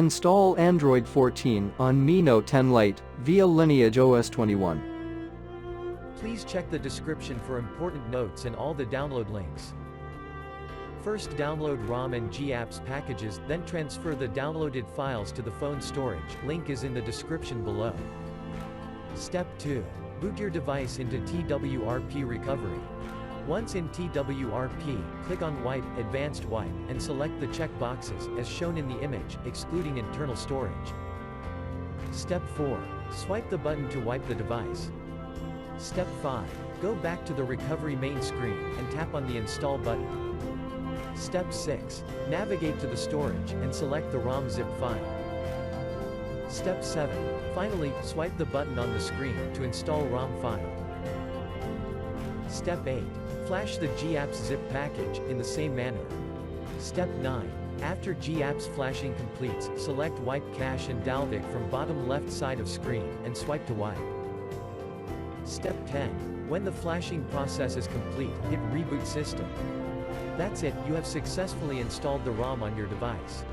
Install Android 14 on Mi Note 10 Lite via LineageOS 21. Please check the description for important notes and all the download links. First, download ROM and GApps packages, then transfer the downloaded files to the phone storage. Link is in the description below. Step 2. Boot your device into TWRP recovery. Once in TWRP, click on Wipe, Advanced Wipe, and select the check boxes, as shown in the image, excluding internal storage. Step 4. Swipe the button to wipe the device. Step 5. Go back to the recovery main screen, and tap on the Install button. Step 6. Navigate to the storage, and select the ROM zip file. Step 7. Finally, swipe the button on the screen to install ROM file. Step 8. Flash the GApps zip package, in the same manner. Step 9. After GApps flashing completes, select Wipe Cache and Dalvik from bottom left side of screen, and swipe to wipe. Step 10. When the flashing process is complete, hit Reboot System. That's it, you have successfully installed the ROM on your device.